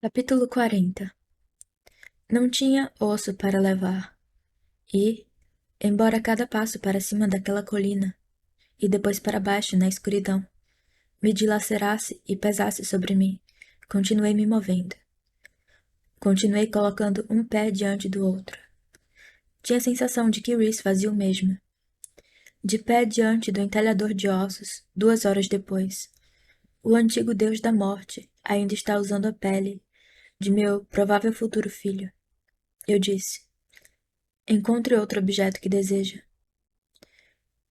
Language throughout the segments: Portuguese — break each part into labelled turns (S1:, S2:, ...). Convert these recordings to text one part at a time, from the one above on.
S1: Capítulo 40. Não tinha osso para levar, e, embora cada passo para cima daquela colina, e depois para baixo na escuridão, me dilacerasse e pesasse sobre mim, continuei me movendo. Continuei colocando um pé diante do outro. Tinha a sensação de que Rhys fazia o mesmo. De pé diante do entalhador de ossos, 2 horas depois, o antigo deus da morte ainda está usando a pele de meu provável futuro filho. Eu disse: encontre outro objeto que deseja.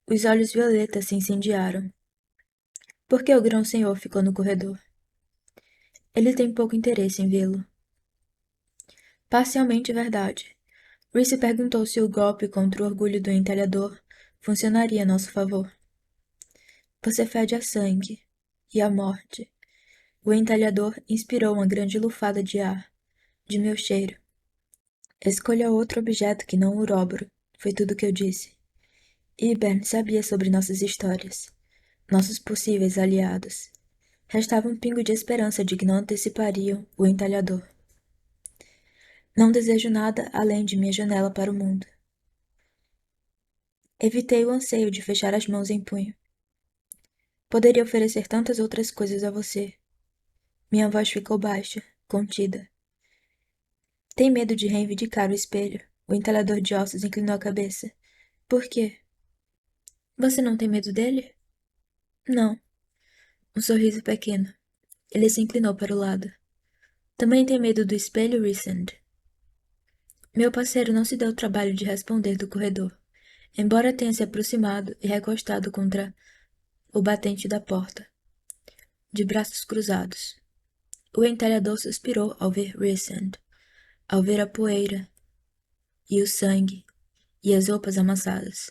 S1: Os olhos violetas se incendiaram. Por que o grão-senhor ficou no corredor? Ele tem pouco interesse em vê-lo. Parcialmente verdade. Reese perguntou se o golpe contra o orgulho do entalhador funcionaria a nosso favor. Você fede a sangue e a morte. O entalhador inspirou uma grande lufada de ar, de meu cheiro. Escolha outro objeto que não o uróboro, foi tudo que eu disse. Ibern sabia sobre nossas histórias, nossos possíveis aliados. Restava um pingo de esperança de que não antecipariam o entalhador. Não desejo nada além de minha janela para o mundo. Evitei o anseio de fechar as mãos em punho. Poderia oferecer tantas outras coisas a você. Minha voz ficou baixa, contida. Tem medo de reivindicar o espelho? O entalhador de ossos inclinou a cabeça. Por quê? Você não tem medo dele? Não. Um sorriso pequeno. Ele se inclinou para o lado. Também tem medo do espelho, Rysand? Meu parceiro não se deu o trabalho de responder do corredor, embora tenha se aproximado e recostado contra o batente da porta, de braços cruzados. O entalhador suspirou ao ver Rysand, ao ver a poeira, e o sangue, e as roupas amassadas.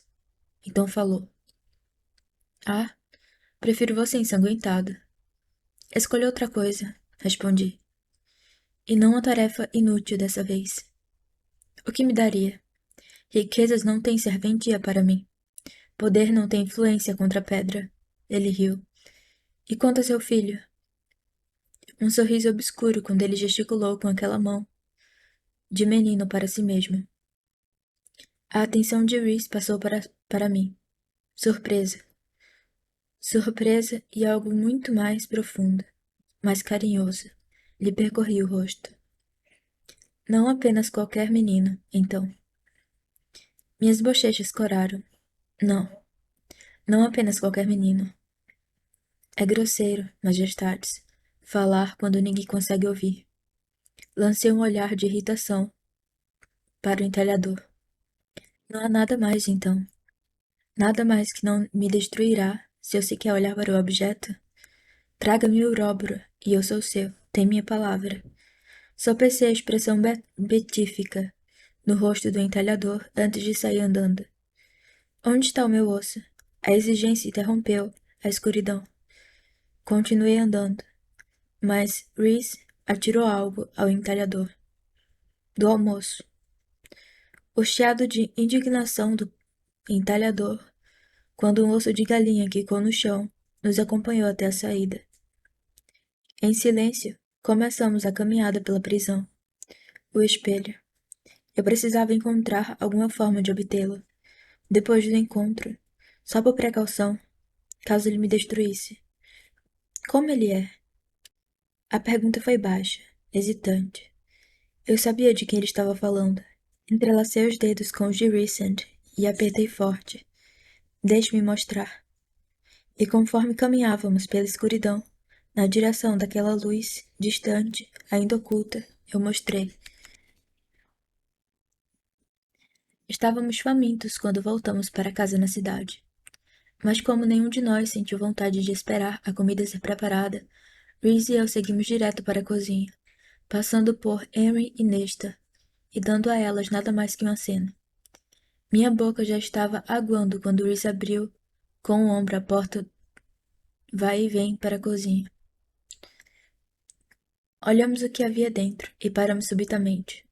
S1: Então falou. Ah, prefiro você ensanguentado. Escolha outra coisa, respondi. E não uma tarefa inútil dessa vez. O que me daria? Riquezas não têm serventia para mim. Poder não tem influência contra a pedra. Ele riu. E quanto a seu filho? Um sorriso obscuro quando ele gesticulou com aquela mão, de menino para si mesmo. A atenção de Rhys passou para mim. Surpresa. Surpresa e algo muito mais profundo, mais carinhoso, lhe percorria o rosto. Não apenas qualquer menino, então. Minhas bochechas coraram. Não, não apenas qualquer menino. É grosseiro, majestades, falar quando ninguém consegue ouvir. Lancei um olhar de irritação para o entalhador. Não há nada mais, então. Nada mais que não me destruirá se eu sequer olhar para o objeto. Traga-me o Uróboro, e eu sou seu, tem minha palavra. Sopesei a expressão betífica no rosto do entalhador antes de sair andando. Onde está o meu osso? A exigência interrompeu a escuridão. Continuei andando, mas Rhys atirou algo ao entalhador. Do almoço. O chiado de indignação do entalhador, quando um osso de galinha quicou no chão, nos acompanhou até a saída. Em silêncio, começamos a caminhada pela prisão. O espelho. Eu precisava encontrar alguma forma de obtê-lo. Depois do encontro, só por precaução, caso ele me destruísse. Como ele é? A pergunta foi baixa, hesitante. Eu sabia de quem ele estava falando. Entrelacei os dedos com os de Rysand e apertei forte. Deixe-me mostrar. E conforme caminhávamos pela escuridão, na direção daquela luz, distante, ainda oculta, eu mostrei. Estávamos famintos quando voltamos para casa na cidade. Mas como nenhum de nós sentiu vontade de esperar a comida ser preparada, Reese e eu seguimos direto para a cozinha, passando por Henry e Nesta, e dando a elas nada mais que um aceno. Minha boca já estava aguando quando Reese abriu, com o ombro a porta vai e vem para a cozinha. Olhamos o que havia dentro e paramos subitamente.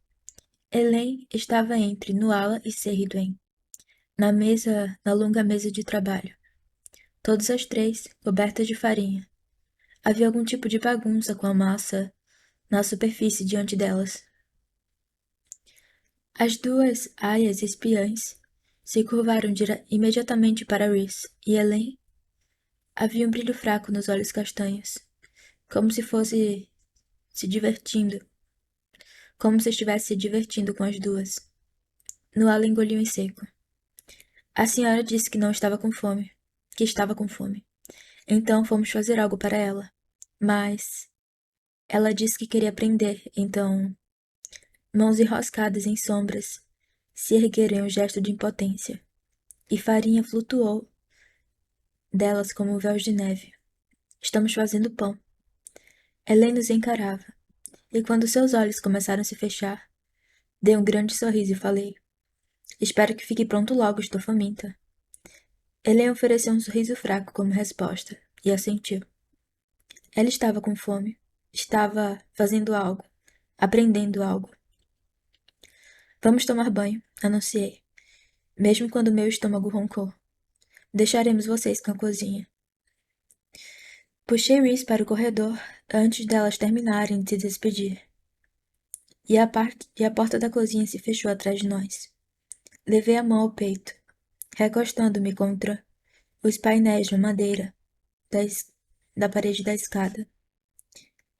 S1: Elaine estava entre Nuala e Cerridwen, na longa mesa de trabalho. Todas as três, cobertas de farinha. Havia algum tipo de bagunça com a massa na superfície diante delas. As duas aias espiãs se curvaram imediatamente para Rhys e Elaine. Havia um brilho fraco nos olhos castanhos, como se fosse se divertindo, como se estivesse se divertindo com as duas. Nuala engoliu em seco. A senhora disse que não estava com fome, que estava com fome. Então fomos fazer algo para ela. Mas ela disse que queria aprender, então, mãos enroscadas em sombras, se ergueram em um gesto de impotência, e farinha flutuou delas como véus de neve. Estamos fazendo pão. Helene nos encarava, e quando seus olhos começaram a se fechar, dei um grande sorriso e falei: Espero que fique pronto logo, estou faminta. Helene ofereceu um sorriso fraco como resposta, e assentiu. Ela estava com fome. Estava fazendo algo, aprendendo algo. Vamos tomar banho, anunciei, mesmo quando meu estômago roncou. Deixaremos vocês com a cozinha. Puxei Reese para o corredor antes delas terminarem de se despedir. E a porta da cozinha se fechou atrás de nós. Levei a mão ao peito, recostando-me contra os painéis de madeira da parede da escada.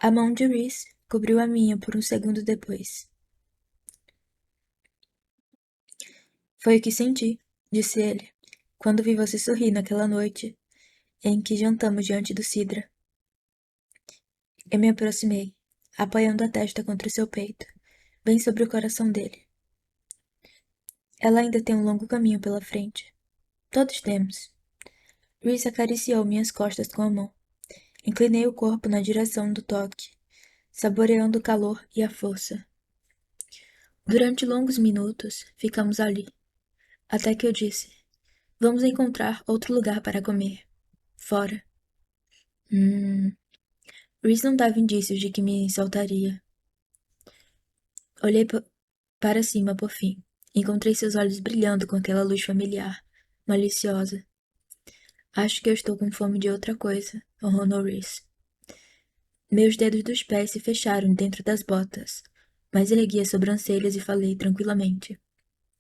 S1: A mão de Reese cobriu a minha por um segundo depois. Foi o que senti, disse ele, quando vi você sorrir naquela noite em que jantamos diante do Sidra. Eu me aproximei, apoiando a testa contra o seu peito, bem sobre o coração dele. Ela ainda tem um longo caminho pela frente. Todos temos. Reese acariciou minhas costas com a mão. Inclinei o corpo na direção do toque, saboreando o calor e a força. Durante longos minutos, ficamos ali, até que eu disse: Vamos encontrar outro lugar para comer. Fora. Reese não dava indícios de que me soltaria. Olhei para cima por fim. Encontrei seus olhos brilhando com aquela luz familiar, maliciosa. Acho que eu estou com fome de outra coisa, orronou Reese. Meus dedos dos pés se fecharam dentro das botas, mas ergui as sobrancelhas e falei tranquilamente.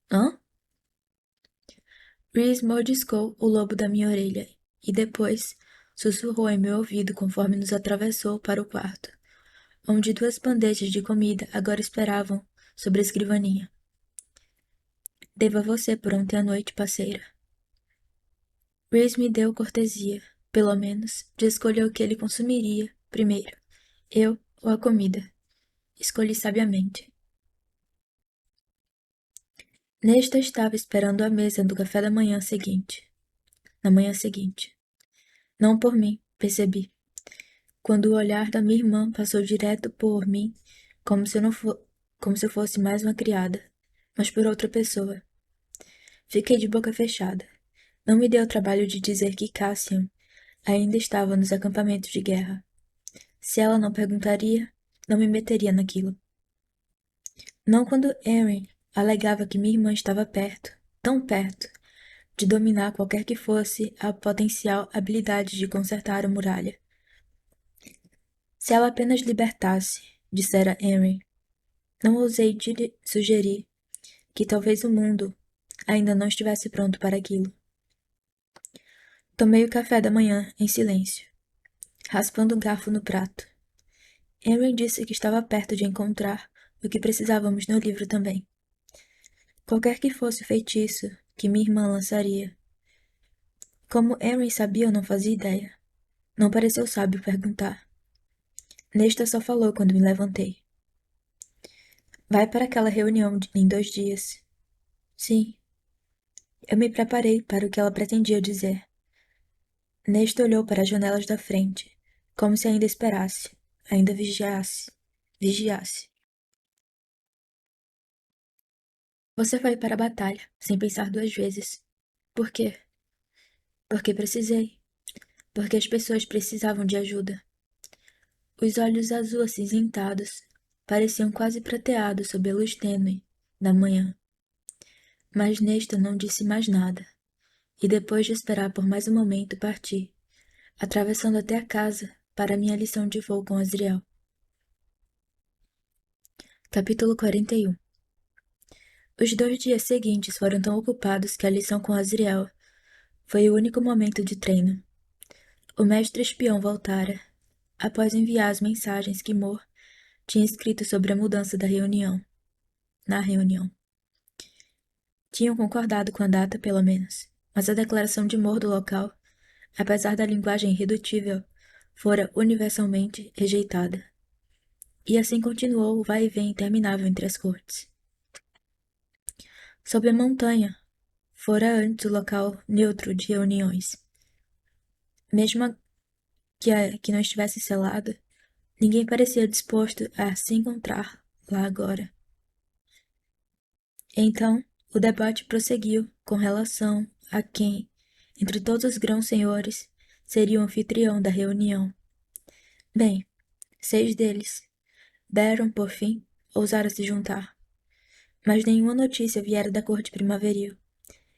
S1: Hã? Reese mordiscou o lobo da minha orelha e depois sussurrou em meu ouvido conforme nos atravessou para o quarto, onde duas bandejas de comida agora esperavam sobre a escrivaninha. Devo a você por ontem à noite, parceira. Reese me deu cortesia, pelo menos, de escolher o que ele consumiria primeiro, eu ou a comida. Escolhi sabiamente. Nesta estava esperando à mesa do café da manhã seguinte. Na manhã seguinte. Não por mim, percebi. Quando o olhar da minha irmã passou direto por mim, como se eu não fo como se eu fosse mais uma criada, mas por outra pessoa. Fiquei de boca fechada. Não me deu o trabalho de dizer que Cassian ainda estava nos acampamentos de guerra. Se ela não perguntaria, não me meteria naquilo. Não quando Erin alegava que minha irmã estava perto, tão perto, de dominar qualquer que fosse a potencial habilidade de consertar a muralha. Se ela apenas libertasse, dissera Henry, não ousei sugerir que talvez o mundo ainda não estivesse pronto para aquilo. Tomei o café da manhã em silêncio, raspando um garfo no prato. Henry disse que estava perto de encontrar o que precisávamos no livro também. Qualquer que fosse o feitiço que minha irmã lançaria. Como Henry sabia, eu não fazia ideia. Não pareceu sábio perguntar. Nesta só falou quando me levantei. Vai para aquela reunião em 2 dias. Sim. Eu me preparei para o que ela pretendia dizer. Nesta olhou para as janelas da frente, como se ainda esperasse, ainda vigiasse. Vigiasse. Você foi para a batalha, sem pensar 2 vezes. Por quê? Porque precisei. Porque as pessoas precisavam de ajuda. Os olhos azul acinzentados pareciam quase prateados sob a luz tênue da manhã. Mas Nesta não disse mais nada, e depois de esperar por mais um momento parti, atravessando até a casa para minha lição de voo com Azriel. Capítulo 41. Os 2 dias seguintes foram tão ocupados que a lição com Azriel foi o único momento de treino. O mestre espião voltara, após enviar as mensagens que Mor tinha escrito sobre a mudança na reunião. Tinham concordado com a data, pelo menos, mas a declaração de Mor do local, apesar da linguagem irredutível, fora universalmente rejeitada. E assim continuou o vai-e-vem interminável entre as cortes. Sob a montanha, fora antes o local neutro de reuniões. Mesmo que não estivesse selada, ninguém parecia disposto a se encontrar lá agora. Então, o debate prosseguiu com relação a quem, entre todos os grãos-senhores, seria o anfitrião da reunião. Bem, 6 deles, Baron, por fim, ousara se juntar. Mas nenhuma notícia viera da corte primaveril,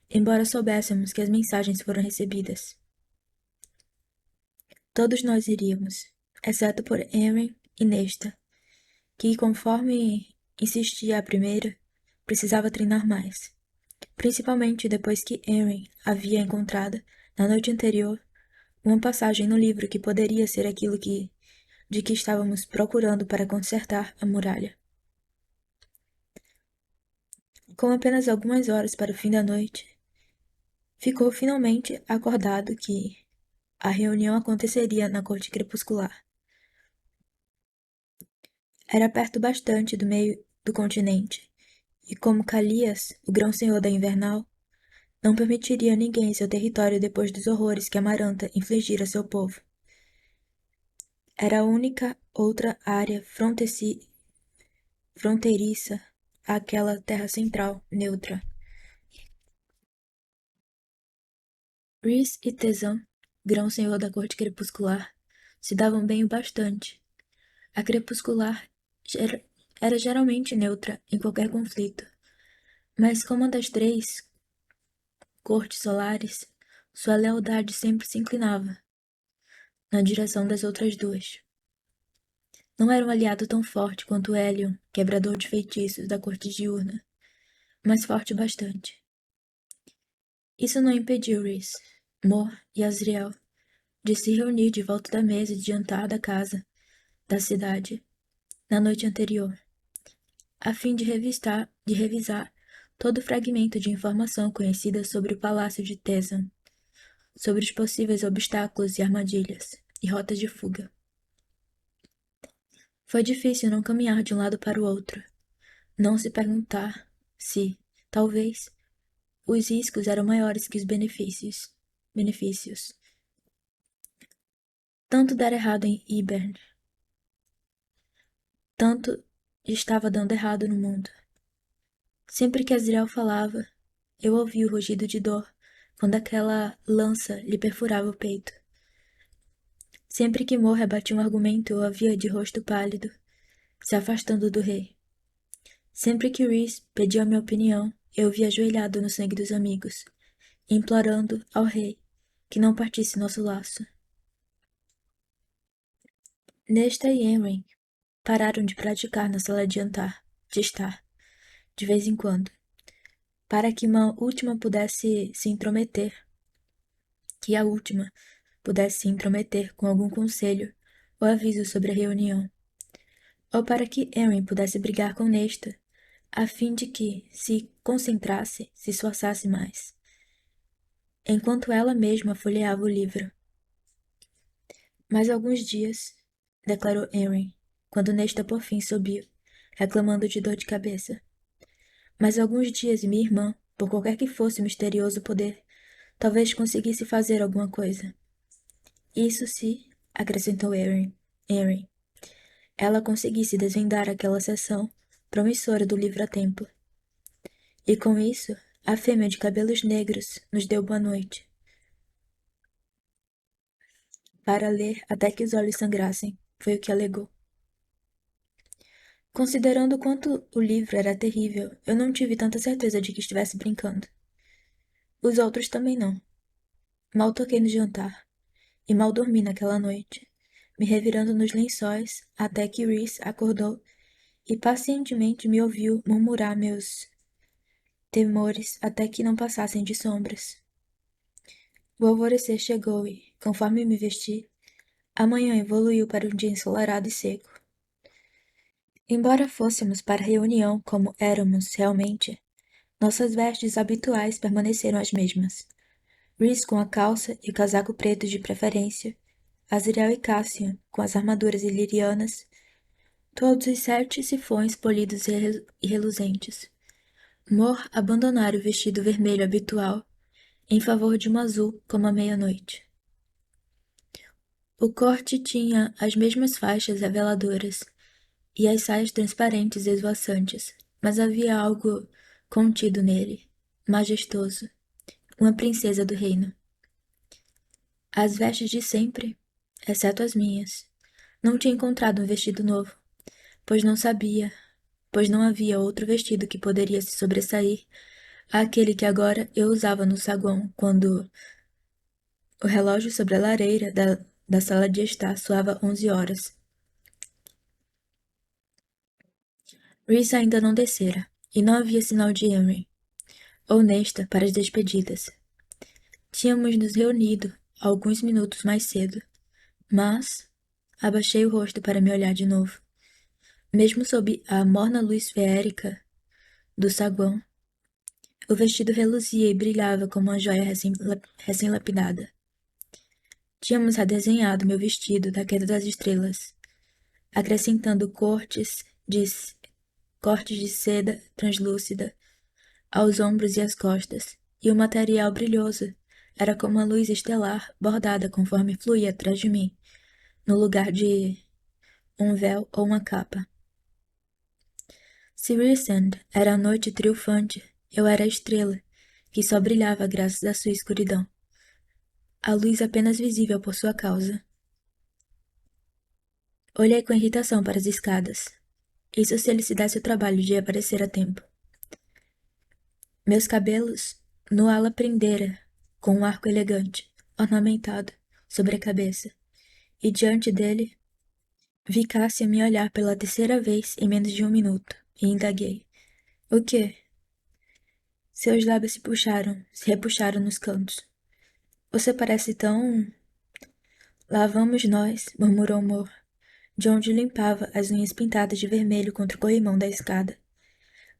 S1: embora soubéssemos que as mensagens foram recebidas. Todos nós iríamos, exceto por Erin e Nesta, que, conforme insistia a primeira, precisava treinar mais. Principalmente depois que Erin havia encontrado, na noite anterior, uma passagem no livro que poderia ser aquilo de que estávamos procurando para consertar a muralha. Com apenas algumas horas para o fim da noite, ficou finalmente acordado que a reunião aconteceria na corte crepuscular. Era perto bastante do meio do continente, e como Calias, o grão-senhor da Invernal, não permitiria a ninguém em seu território depois dos horrores que Amaranta infligira a seu povo. Era a única outra área fronteiriça àquela terra central, neutra. Rhys e Tesão, grão-senhor da corte crepuscular, se davam bem o bastante. A crepuscular era geralmente neutra em qualquer conflito, mas como uma das 3 cortes solares, sua lealdade sempre se inclinava na direção das outras 2. Não era um aliado tão forte quanto Helion, quebrador de feitiços da corte diurna, mas forte bastante. Isso não impediu Rhys, Mor e Azriel de se reunir de volta da mesa de jantar da casa da cidade na noite anterior, a fim de revisar todo o fragmento de informação conhecida sobre o palácio de Tesan, sobre os possíveis obstáculos e armadilhas, e rotas de fuga. Foi difícil não caminhar de um lado para o outro, não se perguntar se, talvez, os riscos eram maiores que os benefícios. Tanto dar errado em Ibern, tanto estava dando errado no mundo. Sempre que Azriel falava, eu ouvia o rugido de dor quando aquela lança lhe perfurava o peito. Sempre que Mor rebatia um argumento, eu a via de rosto pálido, se afastando do rei. Sempre que Rhys pedia a minha opinião, eu o via ajoelhado no sangue dos amigos, implorando ao rei que não partisse nosso laço. Nesta e Erin pararam de praticar na sala de estar, de vez em quando, para que a última pudesse se intrometer com algum conselho ou aviso sobre a reunião, ou para que Erin pudesse brigar com Nesta, a fim de que se concentrasse, se esforçasse mais, enquanto ela mesma folheava o livro. Mais alguns dias, declarou Erin, quando Nesta por fim subiu, reclamando de dor de cabeça. Mais alguns dias e minha irmã, por qualquer que fosse o misterioso poder, talvez conseguisse fazer alguma coisa. Isso se, acrescentou Erin, ela conseguisse desvendar aquela seção promissora do livro a tempo. E com isso, a fêmea de cabelos negros nos deu boa noite, para ler até que os olhos sangrassem, foi o que alegou. Considerando o quanto o livro era terrível, eu não tive tanta certeza de que estivesse brincando. Os outros também não. Mal toquei no jantar, e mal dormi naquela noite, me revirando nos lençóis até que Rhys acordou e pacientemente me ouviu murmurar meus temores até que não passassem de sombras. O alvorecer chegou e, conforme me vesti, a manhã evoluiu para um dia ensolarado e seco. Embora fôssemos para a reunião como éramos realmente, nossas vestes habituais permaneceram as mesmas. Rhys com a calça e casaco preto de preferência, Azriel e Cassian com as armaduras ilirianas, todos os 7 sifões polidos e reluzentes. Mor abandonara o vestido vermelho habitual em favor de um azul como a meia-noite. O corte tinha as mesmas faixas reveladoras e as saias transparentes e esvoaçantes, mas havia algo contido nele, majestoso, uma princesa do reino. As vestes de sempre, exceto as minhas. Não tinha encontrado um vestido novo, pois não havia outro vestido que poderia se sobressair àquele que agora eu usava no saguão, quando o relógio sobre a lareira da sala de estar soava 11 horas. Rhys ainda não descera, e não havia sinal de Henry, ou Nesta para as despedidas. Tínhamos nos reunido alguns minutos mais cedo, mas abaixei o rosto para me olhar de novo. Mesmo sob a morna luz feérica do saguão, o vestido reluzia e brilhava como uma joia recém-lapidada. Tínhamos redesenhado meu vestido da queda das estrelas, acrescentando cortes de seda translúcida aos ombros e às costas, e o material brilhoso era como a luz estelar bordada conforme fluía atrás de mim, no lugar de um véu ou uma capa. Se Rhysand era a noite triunfante, eu era a estrela, que só brilhava graças à sua escuridão. A luz apenas visível por sua causa. Olhei com irritação para as escadas. Isso se ele se desse o trabalho de aparecer a tempo. Meus cabelos no ala prendera, com um arco elegante, ornamentado, sobre a cabeça, e diante dele vi Cássia me olhar pela terceira vez em menos de um minuto, e indaguei. O quê? Seus lábios se repuxaram nos cantos. Você parece tão... Lá vamos nós, murmurou Mor, de onde limpava as unhas pintadas de vermelho contra o corrimão da escada.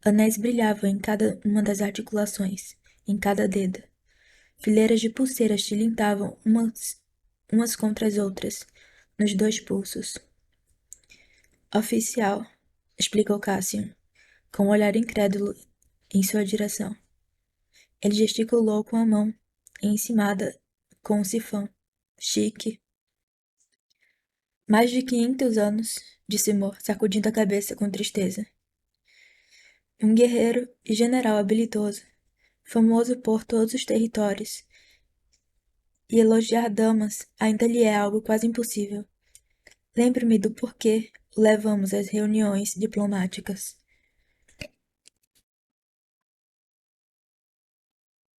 S1: Anéis brilhavam em cada uma das articulações, em cada dedo. Fileiras de pulseiras tilintavam umas contra as outras, nos 2 pulsos. Oficial, explicou Cassian, com um olhar incrédulo em sua direção. Ele gesticulou com a mão, encimada com um sifão. Chique. Mais de 500 anos, disse Mor, sacudindo a cabeça com tristeza. Um guerreiro e general habilidoso, famoso por todos os territórios, e elogiar damas ainda lhe é algo quase impossível. Lembro-me do porquê o levamos às reuniões diplomáticas.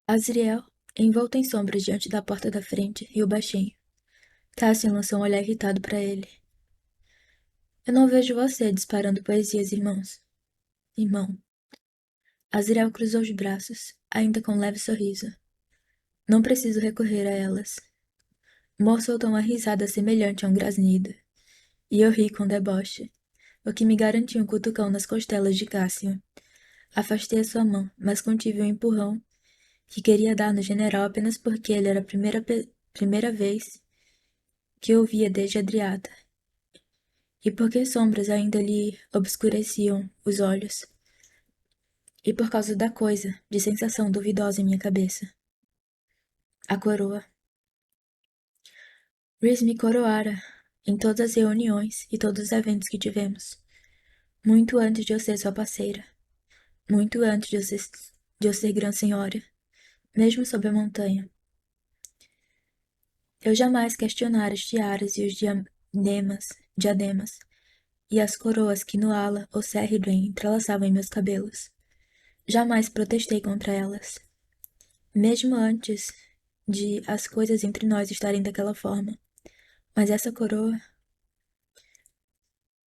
S1: Azriel, envolta em sombras diante da porta da frente, riu baixinho. Cassian lançou um olhar irritado para ele. Eu não vejo você disparando poesias, Irmão. Azriel cruzou os braços, ainda com um leve sorriso. Não preciso recorrer a elas. Mor soltou uma risada semelhante a um grasnido, e eu ri com deboche, o que me garantiu um cutucão nas costelas de Cassian. Afastei a sua mão, mas contive um empurrão que queria dar no general apenas porque ele era a primeira vez que o via desde Adriata, e porque sombras ainda lhe obscureciam os olhos, e por causa da coisa, de sensação duvidosa em minha cabeça. A coroa. Rhys me coroara em todas as reuniões e todos os eventos que tivemos. Muito antes de eu ser sua parceira. Muito antes de eu ser Grã Senhora. Mesmo sob a montanha. Eu jamais questionara as tiaras e os diademas e as coroas que no ala ou Serridwen entrelaçavam em meus cabelos. Jamais protestei contra elas. Mesmo antes de as coisas entre nós estarem daquela forma. Mas essa coroa...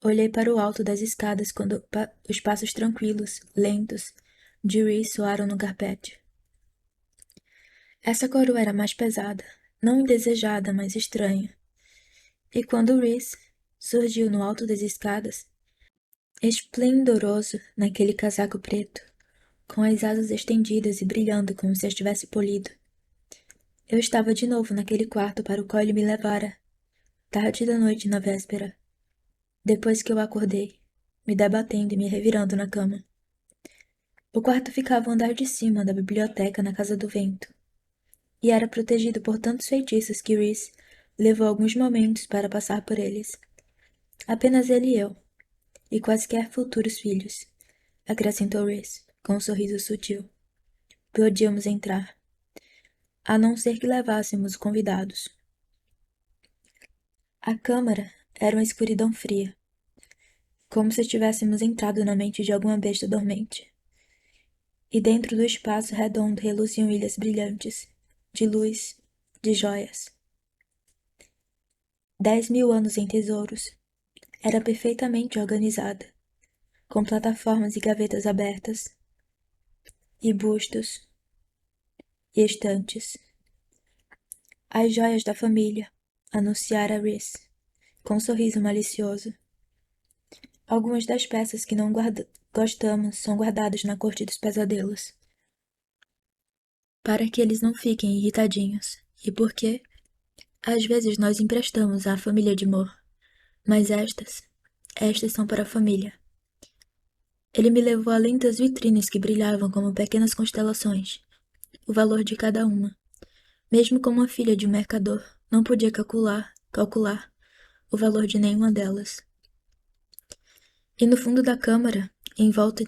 S1: Olhei para o alto das escadas quando os passos tranquilos, lentos, de Reese soaram no carpete. Essa coroa era mais pesada, não indesejada, mas estranha. E quando Reese surgiu no alto das escadas, esplendoroso naquele casaco preto, com as asas estendidas e brilhando como se as tivesse polido, eu estava de novo naquele quarto para o qual ele me levara, tarde da noite na véspera, depois que eu acordei, me debatendo e me revirando na cama. O quarto ficava ao andar de cima da biblioteca na Casa do Vento, e era protegido por tantos feitiços que Reese levou alguns momentos para passar por eles. Apenas ele e eu, e quaisquer futuros filhos, acrescentou Reese, com um sorriso sutil. Podíamos entrar, a não ser que levássemos convidados. A câmara era uma escuridão fria, como se tivéssemos entrado na mente de alguma besta dormente. E dentro do espaço redondo reluziam ilhas brilhantes, de luz, de joias. 10.000 anos em tesouros. Era perfeitamente organizada, com plataformas e gavetas abertas, e bustos, e estantes. As joias da família, anunciara Reese, com um sorriso malicioso. Algumas das peças que não gostamos são guardadas na corte dos pesadelos, para que eles não fiquem irritadinhos. E por quê? Às vezes nós emprestamos à família de Moore, mas estas são para a família. Ele me levou além das vitrines que brilhavam como pequenas constelações, o valor de cada uma. Mesmo como a filha de um mercador, não podia calcular o valor de nenhuma delas. E no fundo da câmara, envolta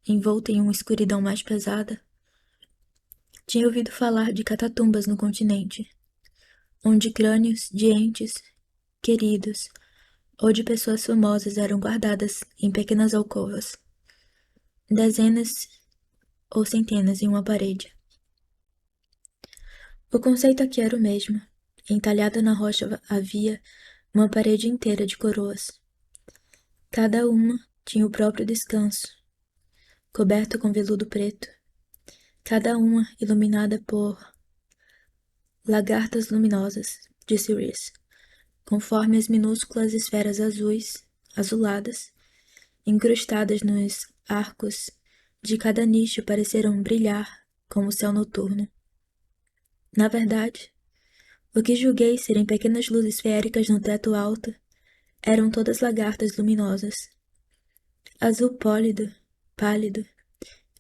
S1: em uma escuridão mais pesada, tinha ouvido falar de catatumbas no continente, onde crânios de entes queridos ou de pessoas famosas eram guardadas em pequenas alcovas, dezenas ou centenas em uma parede. O conceito aqui era o mesmo. Entalhada na rocha havia uma parede inteira de coroas. Cada uma tinha o próprio descanso, coberto com veludo preto, cada uma iluminada por lagartas luminosas, disse Reese, conforme as minúsculas esferas azuladas, incrustadas nos arcos de cada nicho pareceram brilhar como o céu noturno. Na verdade, o que julguei serem pequenas luzes feéricas no teto alto eram todas lagartas luminosas, azul pálido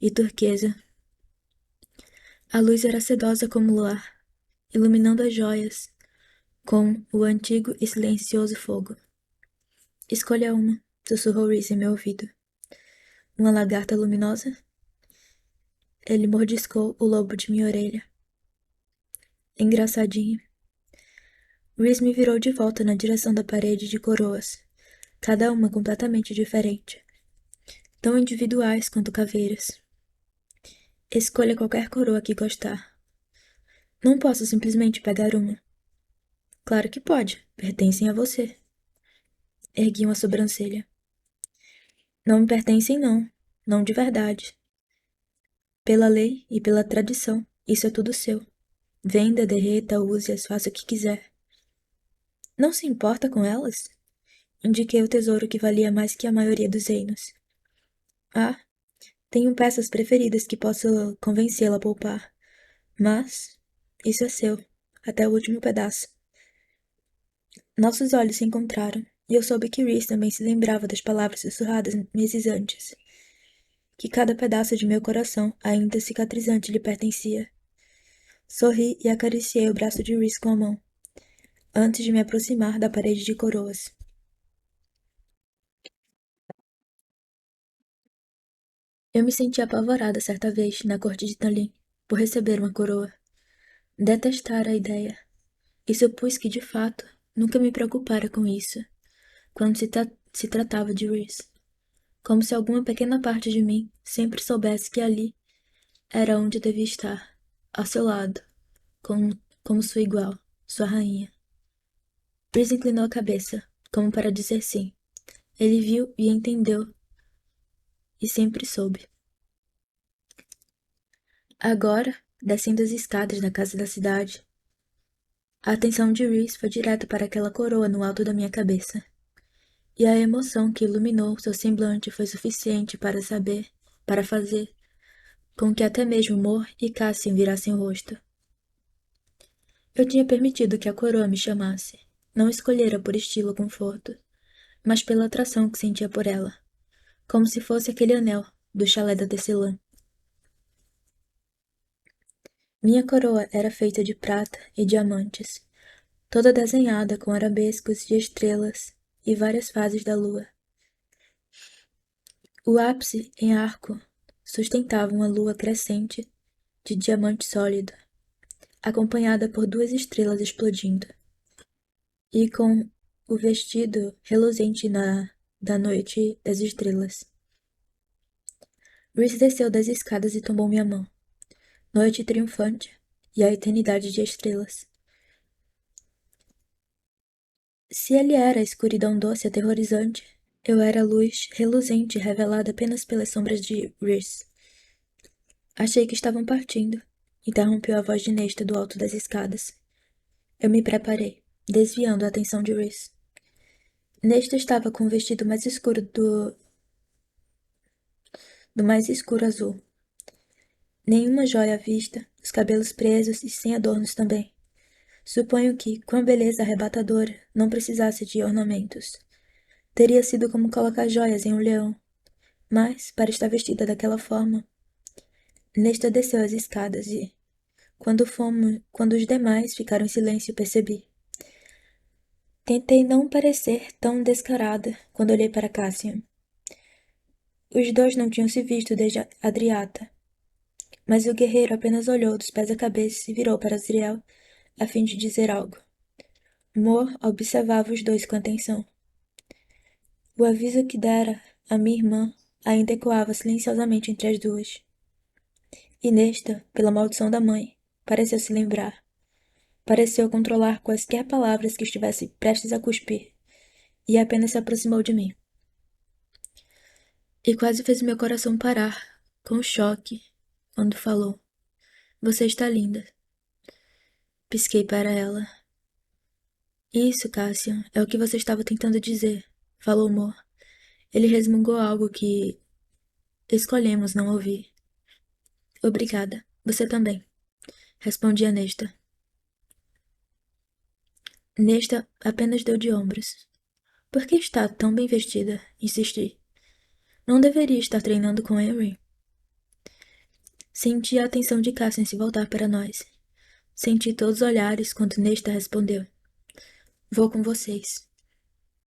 S1: e turquesa. A luz era sedosa como o luar, iluminando as joias com o antigo e silencioso fogo. Escolha uma, sussurrou Reese em meu ouvido. Uma lagarta luminosa? Ele mordiscou o lobo de minha orelha. Engraçadinho. Reese me virou de volta na direção da parede de coroas, cada uma completamente diferente, tão individuais quanto caveiras. Escolha qualquer coroa que gostar. Não posso simplesmente pegar uma. Claro que pode, pertencem a você. Ergui uma sobrancelha. Não me pertencem, não. Não de verdade. Pela lei e pela tradição, isso é tudo seu. Venda, derreta, use-as, faça o que quiser. Não se importa com elas? Indiquei o tesouro que valia mais que a maioria dos reinos. Ah, tenho peças preferidas que posso convencê-la a poupar. Mas isso é seu, até o último pedaço. Nossos olhos se encontraram, e eu soube que Reese também se lembrava das palavras sussurradas meses antes. Que cada pedaço de meu coração, ainda cicatrizante, lhe pertencia. Sorri e acariciei o braço de Reese com a mão, antes de me aproximar da parede de coroas. Eu me senti apavorada certa vez, na corte de Talin, por receber uma coroa. Detestara a ideia, e supus que, de fato, nunca me preocupara com isso, quando se tratava de Reese. Como se alguma pequena parte de mim sempre soubesse que ali era onde devia estar, ao seu lado, como sua igual, sua rainha. Reese inclinou a cabeça, como para dizer sim. Ele viu e entendeu, e sempre soube. Agora, descendo as escadas da casa da cidade, a atenção de Reese foi direta para aquela coroa no alto da minha cabeça. E a emoção que iluminou seu semblante foi suficiente para fazer com que até mesmo Mor e Cassian virassem o rosto. Eu tinha permitido que a coroa me chamasse. Não escolhera por estilo ou conforto, mas pela atração que sentia por ela, como se fosse aquele anel do chalé da tecelã. Minha coroa era feita de prata e diamantes, toda desenhada com arabescos de estrelas e várias fases da lua. O ápice, em arco, sustentava uma lua crescente de diamante sólido, acompanhada por duas estrelas explodindo, e com o vestido reluzente da noite das estrelas. Reese desceu das escadas e tomou minha mão. Noite triunfante e a eternidade de estrelas. Se ele era a escuridão doce e aterrorizante, eu era a luz reluzente revelada apenas pelas sombras de Reese. Achei que estavam partindo, interrompeu a voz de Nesta do alto das escadas. Eu me preparei, desviando a atenção de Reese. Nesta estava com o vestido mais escuro do mais escuro azul. Nenhuma joia à vista, os cabelos presos e sem adornos também. Suponho que, com a beleza arrebatadora, não precisasse de ornamentos. Teria sido como colocar joias em um leão. Mas, para estar vestida daquela forma, Nesta desceu as escadas e, quando os demais ficaram em silêncio, percebi. Tentei não parecer tão descarada quando olhei para Cassian. Os dois não tinham se visto desde Adriata, mas o guerreiro apenas olhou dos pés à cabeça e se virou para Azriel a fim de dizer algo. Mor observava os dois com atenção. O aviso que dera a minha irmã ainda ecoava silenciosamente entre as duas. E Nesta, pela maldição da mãe, pareceu se lembrar. Pareceu controlar quaisquer palavras que estivesse prestes a cuspir, e apenas se aproximou de mim. E quase fez meu coração parar, com choque, quando falou. Você está linda. Pisquei para ela. Isso, Cassian, é o que você estava tentando dizer, falou Mor. Ele resmungou algo que escolhemos não ouvir. Obrigada. Você também. Respondi a Nesta. Nesta apenas deu de ombros. Por que está tão bem vestida? Insisti. Não deveria estar treinando com Henry? Senti a atenção de Cassian se voltar para nós. Senti todos os olhares quando Nesta respondeu. Vou com vocês.